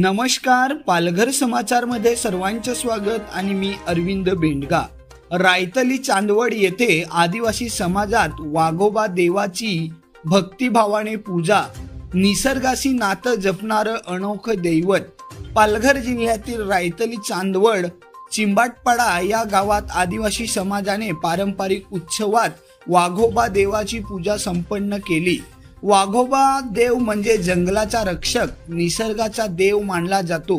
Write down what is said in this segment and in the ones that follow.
नमस्कार, पालघर समाचार मध्ये सर्वांचे स्वागत आणि मी अरविंद बेंडगा। रायतली चांदवड येथे आदिवासी समाजात वाघोबा देवाची भक्तिभावाने पूजा, निसर्गाशी नातं जपणारं अनोखं दैवत। पालघर जिल्ह्यातील रायतली चांदवड चिंबाटपाडा या गावात आदिवासी समाजाने पारंपरिक उत्सवात वाघोबा देवाची पूजा संपन्न केली। वाघोबा देव म्हणजे जंगलाचा रक्षक, निसर्गाचा देव मानला जातो।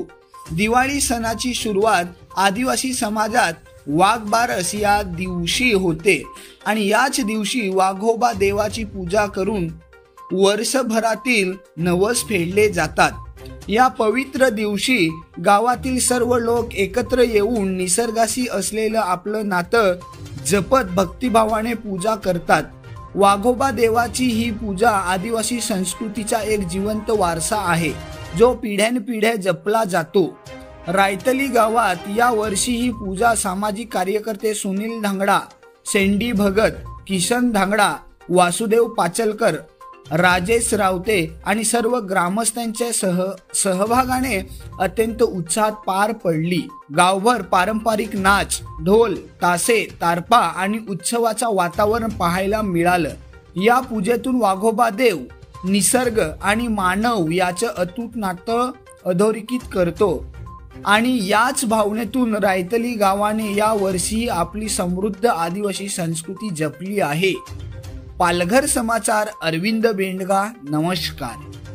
दिवाळी सणाची सुरुवात आदिवासी समाजात वाघबारस या दिवशी होते आणि याच दिवशी वाघोबा देवाची पूजा करून वर्षभरातील नवस फेडले जातात। या पवित्र दिवशी गावातील सर्व लोक एकत्र येऊन निसर्गाशी असलेलं आपलं नातं जपत भक्तिभावाने पूजा करतात। वाघोबा देवाची ही पूजा आदिवासी संस्कृतीचा एक जिवंत वारसा आहे, जो पिढ्यानपिढ्या जपला जातो। रायतली गावात या वर्षी ही पूजा सामाजिक कार्यकर्ते सुनील धांगडा, सेंडी भगत, किशन धांगडा, वासुदेव पाचलकर, राजेश रावते आणि सर्व ग्रामस्थांच्या सहभागाने अत्यंत उत्साहात पार पडली। गावभर पारंपरिक नाच, ढोल, तासे, तारपा आणि उत्सवाचं वातावरण पाहायला मिळालं। या पूजेतून वाघोबा देव, निसर्ग आणि मानव याचं अतूट नातं अधोरेखित करतो आणि याच भावनेतून रायतली गावाने या वर्षी आपली समृद्ध आदिवासी संस्कृती जपली आहे। पालघर समाचार, अरविंद बेंडगा। नमस्कार।